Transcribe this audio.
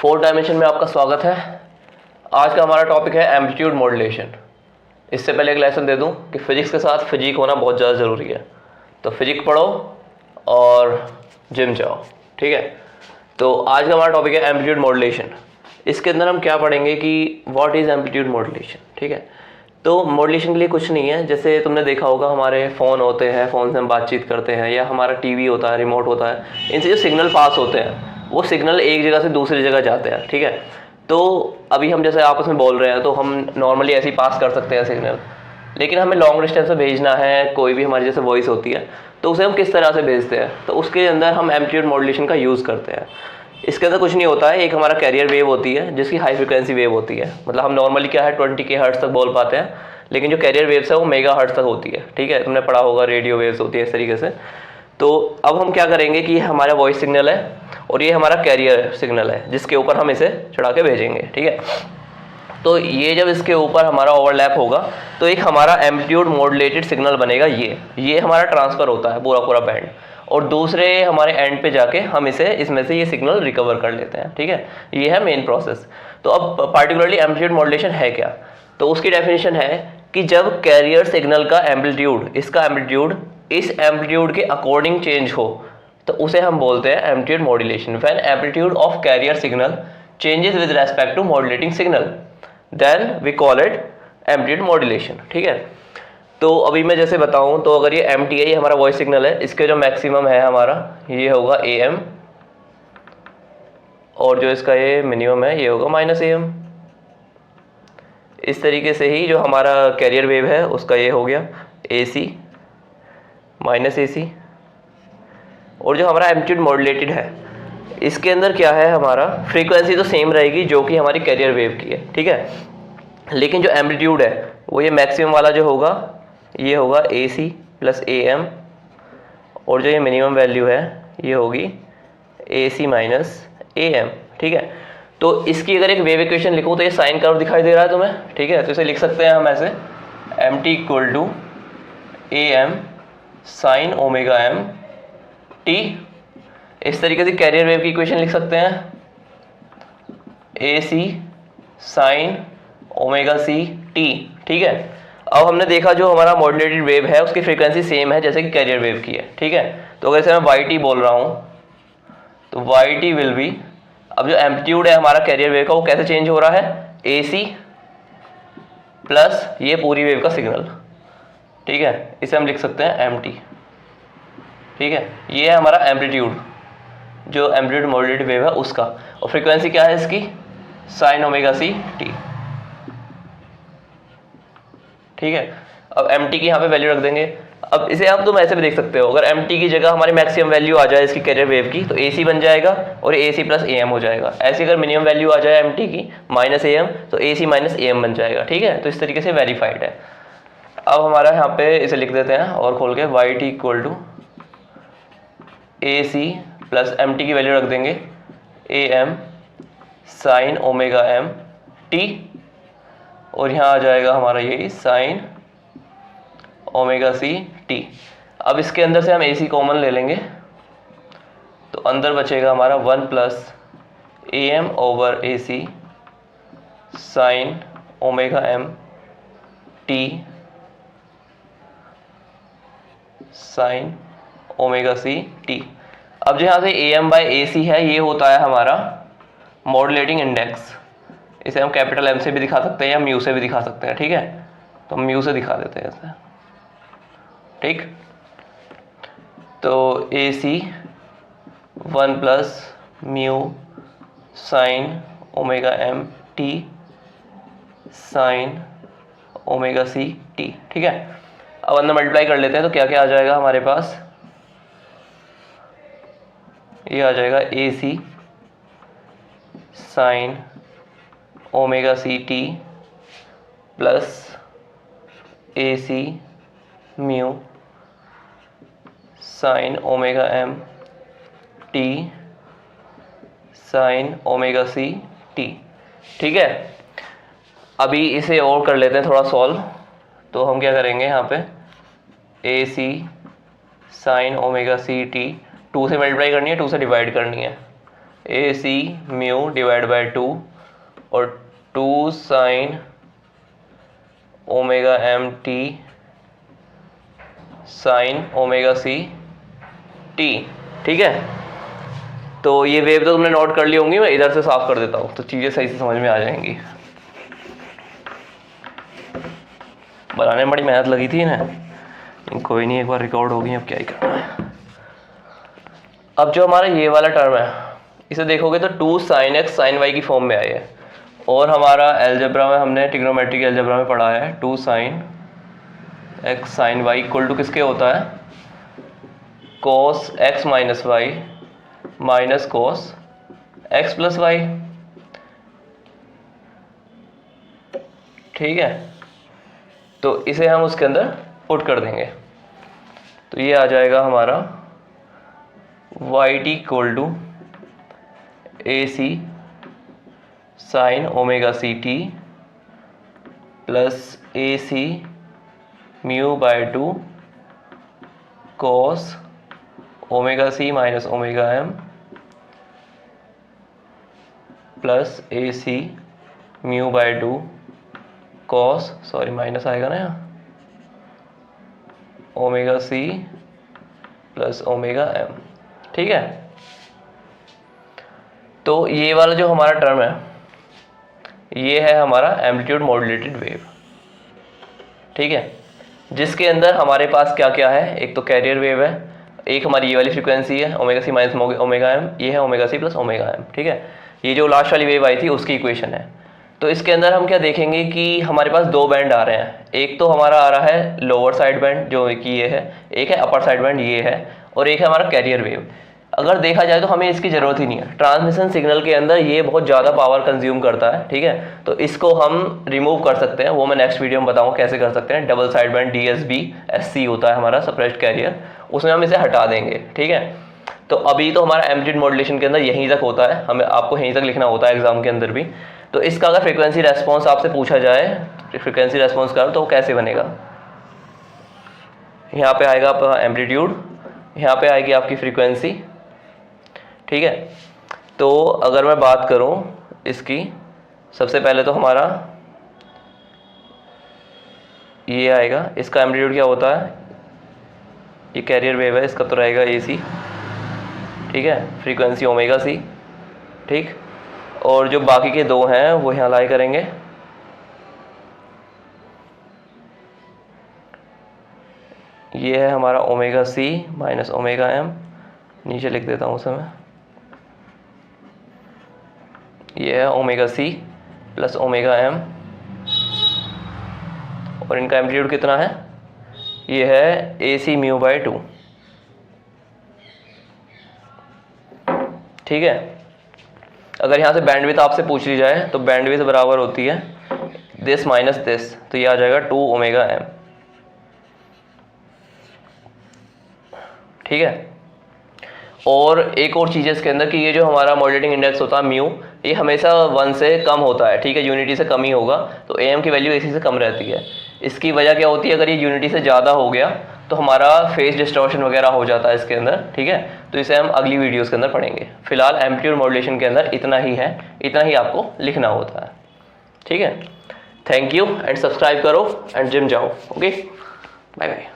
Fourth dimension में आपका स्वागत है। आज का हमारा टॉपिक है एम्पलीट्यूड मॉड्यूलेशन। इससे पहले एक लेसन दे दूं कि फिजिक्स के साथ फिजिक होना बहुत ज़्यादा ज़रूरी है, तो फिजिक पढ़ो और जिम जाओ, ठीक है। तो आज का हमारा टॉपिक है एम्पलीट्यूड मॉड्यूलेशन। इसके अंदर हम क्या पढ़ेंगे कि व्हाट इज़ एम्पलीट्यूड मॉड्यूलेशन, ठीक है। तो मॉड्यूलेशन के लिए कुछ नहीं है, जैसे तुमने देखा होगा हमारे फ़ोन होते हैं, फ़ोन से हम बातचीत करते हैं, या हमारा टीवी होता है, रिमोट होता है, इनसे जो सिग्नल पास होते हैं वो सिग्नल एक जगह से दूसरी जगह जाते हैं, ठीक है। तो अभी हम जैसे आपस में बोल रहे हैं तो हम नॉर्मली ऐसे ही पास कर सकते हैं सिग्नल, लेकिन हमें लॉन्ग डिस्टेंस में भेजना है, कोई भी हमारी जैसे वॉइस होती है तो उसे हम किस तरह से भेजते हैं, तो उसके अंदर हम एम्पलीट्यूड मॉड्यूलेशन का यूज़ करते हैं। इसके अंदर कुछ नहीं होता है, एक हमारा कैरियर वेव होती है जिसकी हाई फ्रिक्वेंसी वेव होती है, मतलब हम नॉर्मली क्या है 20 के हर्ट्ज तक बोल पाते हैं, लेकिन जो कैरियर वेव्स है वो मेगा हर्ट्ज तक होती है, ठीक है। तुमने पढ़ा होगा रेडियो वेव्स होती है इस तरीके से। तो अब हम क्या करेंगे कि हमारा वॉइस सिग्नल है और ये हमारा कैरियर सिग्नल है जिसके ऊपर हम इसे चढ़ा के भेजेंगे, ठीक है। तो ये जब इसके ऊपर हमारा ओवरलैप होगा तो एक हमारा एम्पलीट्यूड मॉड्यूलेटेड सिग्नल बनेगा। ये हमारा ट्रांसफ़र होता है पूरा बैंड, और दूसरे हमारे एंड पे जाके हम इसमें से ये सिग्नल रिकवर कर लेते हैं, ठीक है। ये है मेन प्रोसेस। तो अब पार्टिकुलरली एम्पलीट्यूड मॉड्यूलेशन है क्या, तो उसकी डेफिनेशन है कि जब कैरियर सिग्नल का एम्पलीट्यूड, इसका एम्पलीट्यूड इस एम्पलीट्यूड के अकॉर्डिंग चेंज हो तो उसे हम बोलते हैं amplitude modulation. When amplitude of carrier signal changes with respect to modulating signal then we call it amplitude modulation, ठीक है। तो अभी मैं जैसे बताऊं तो अगर ये एम टी है, ये हमारा वॉइस सिग्नल है, इसके जो मैक्सिमम है हमारा ये होगा AM, और जो इसका ये मिनिमम है ये होगा -AM। इस तरीके से ही जो हमारा कैरियर वेव है उसका ये हो गया AC -AC, और जो हमारा एम्पलीट्यूड मॉड्यूलेटेड है इसके अंदर क्या है, हमारा फ्रीक्वेंसी तो सेम रहेगी जो कि हमारी कैरियर वेव की है, ठीक है। लेकिन जो एम्पलीट्यूड है वो ये मैक्सिमम वाला जो होगा ये होगा AC + AM, और जो ये मिनिमम वैल्यू है ये होगी AC - AM, ठीक है। तो इसकी अगर एक वेव इक्वेशन लिखूँ तो ये साइन कर्व दिखाई दे रहा है तुम्हें, ठीक है। तो इसे लिख सकते हैं हम ऐसे MT = AM sin ωmt। इस तरीके से कैरियर वेव की इक्वेशन लिख सकते हैं AC sin ωct, ठीक है। अब हमने देखा जो हमारा मॉड्यूलेटेड वेव है उसकी फ्रीक्वेंसी सेम है जैसे कि कैरियर वेव की है, ठीक है। तो अगर इसे मैं YT बोल रहा हूँ तो YT विल बी, अब जो एम्पलीट्यूड है हमारा कैरियर वेव का वो कैसे चेंज हो रहा है, AC प्लस ये पूरी वेव का सिग्नल, ठीक है। इसे हम लिख सकते हैं MT, ठीक है। ये है हमारा एम्पलीट्यूड, जो एम्पलीट्यूड मॉड्यूलेटेड वेव है उसका, और फ्रीक्वेंसी क्या है इसकी sin ωct, ठीक है। अब MT की यहाँ पे वैल्यू रख देंगे। अब इसे आप तुम ऐसे भी देख सकते हो, अगर MT की जगह हमारी मैक्सिमम वैल्यू आ जाए इसकी कैरियर वेव की तो AC बन जाएगा और AC + AM हो जाएगा। ऐसी अगर मिनिमम वैल्यू आ जाए MT की -AM तो AC - AM बन जाएगा, ठीक है। तो इस तरीके से वेरीफाइड है। अब हमारा यहाँ पे इसे लिख देते हैं और खोल के YT = AC + MT की वैल्यू रख देंगे AM sin ωmt, और यहाँ आ जाएगा हमारा यही sin ωct। अब इसके अंदर से हम AC कॉमन ले लेंगे तो अंदर बचेगा हमारा 1 + AM/AC sin ωmt sin ωct। अब जो यहाँ से AM/AC है ये होता है हमारा मॉड्यूलेटिंग इंडेक्स। इसे हम कैपिटल M से भी दिखा सकते हैं या म्यू से भी दिखा सकते हैं, ठीक है। तो हम म्यू से दिखा देते हैं इसे, ठीक। तो AC 1 + mu sin ωmt sin ωct, ठीक है। अब अंदर मल्टीप्लाई कर लेते हैं तो क्या क्या आ जाएगा हमारे पास, ये आ जाएगा AC sin ωct plus AC mu sin ωmt sin ωct, ठीक है। अभी इसे और कर लेते हैं थोड़ा सॉल्व। तो हम क्या करेंगे यहाँ पे AC sin ωct 2 से मल्टीप्लाई करनी है, 2 से डिवाइड करनी है, A C mu divide by 2 और 2 sine omega M T sine omega C T. ठीक है, तो ये वेव तो तुमने नोट कर ली होंगी, मैं इधर से साफ कर देता हूँ तो चीज़ें सही से समझ में आ जाएंगी। बनाने में बड़ी मेहनत लगी थी ना, कोई नहीं, एक बार रिकॉर्ड होगी, अब क्या ही करना है। अब जो हमारा ये वाला टर्म है इसे देखोगे तो 2 साइन एक्स साइन वाई की फॉर्म में आई है, और हमारा एलजेब्रा में हमने ट्रिग्नोमेट्रिक एलजेब्रा में पढ़ा है 2 sine x sine y equal to किसके होता है, cos x minus y minus cos x plus y. ठीक है, तो इसे हम उसके अंदर पुट कर देंगे, तो ये आ जाएगा हमारा Y T equal to A C sine omega C T plus A C mu by 2 cos omega C minus omega M plus A C mu by 2 cos, sorry minus आएगा ना यहाँ, omega C plus omega M. ठीक है, तो ये वाला जो हमारा टर्म है ये है हमारा एम्पलीट्यूड मॉड्यूलेटेड वेव। ठीक है, जिसके अंदर हमारे पास क्या क्या है, एक तो कैरियर वेव है, एक हमारी ये वाली फ्रीक्वेंसी है omega C minus omega M, ये है omega C plus omega M. ठीक है, ये जो लास्ट वाली वेव आई थी उसकी इक्वेशन है। तो इसके अंदर हम क्या देखेंगे कि हमारे पास 2 बैंड आ रहे हैं, एक तो हमारा आ रहा है लोअर साइड बैंड जो कि ये है, एक है अपर साइड बैंड ये है, और एक है हमारा कैरियर वेव। अगर देखा जाए तो हमें इसकी ज़रूरत ही नहीं है, ट्रांसमिशन सिग्नल के अंदर ये बहुत ज़्यादा पावर कंज्यूम करता है। ठीक है, तो इसको हम रिमूव कर सकते हैं, वो मैं नेक्स्ट वीडियो में बताऊंगा कैसे कर सकते हैं। Double side band DSB SC होता है हमारा सप्रेस्ड कैरियर, उसमें हम इसे हटा देंगे। ठीक है, तो अभी तो हमारा एम्पलीट्यूड मॉड्यूलेशन के अंदर यहीं तक होता है, हमें आपको यहीं तक लिखना होता है एग्जाम के अंदर भी। तो इसका अगर फ्रीक्वेंसी रेस्पॉन्स आपसे पूछा जाए, फ्रीक्वेंसी रेस्पॉन्स का, तो वो कैसे बनेगा, यहाँ पे आएगा आपका एम्पलीट्यूड, यहाँ पे आएगी आपकी फ्रीक्वेंसी। ठीक है, तो अगर मैं बात करूँ इसकी, सबसे पहले तो हमारा ये आएगा, इसका एम्पलीट्यूड क्या होता है, ये कैरियर वेव है, इसका तो रहेगा AC। ठीक है, फ्रीक्वेंसी ओमेगा सी। ठीक, और जो बाकी के 2 हैं वो यहाँ लाई करेंगे। ये है हमारा omega C minus omega M, नीचे लिख देता हूँ उसे मैं, ये है omega C plus omega M, और इनका एम्पलीट्यूड कितना है, ये है AC म्यू बाय 2। ठीक है, अगर यहाँ से बैंडविड्थ आपसे पूछ ली जाए तो बैंडविड्थ बराबर होती है दिस माइनस दिस, तो ये आ जाएगा 2 ओमेगा एम। ठीक है, और एक और चीज़ है इसके अंदर कि ये जो हमारा मॉड्यूलेटिंग इंडेक्स होता है म्यू, ये हमेशा 1 से कम होता है। ठीक है, यूनिटी से कम ही होगा, तो AM की वैल्यू AC से कम रहती है। इसकी वजह क्या होती है, अगर ये यूनिटी से ज़्यादा हो गया तो हमारा फेज डिस्टॉर्शन वगैरह हो जाता है इसके अंदर। ठीक है, तो इसे हम अगली वीडियोस के अंदर पढ़ेंगे। फिलहाल एम्पलीट्यूड मॉड्यूलेशन के अंदर इतना ही है, इतना ही आपको लिखना होता है। ठीक है, थैंक यू एंड सब्सक्राइब करो एंड जिम जाओ। Okay, bye bye.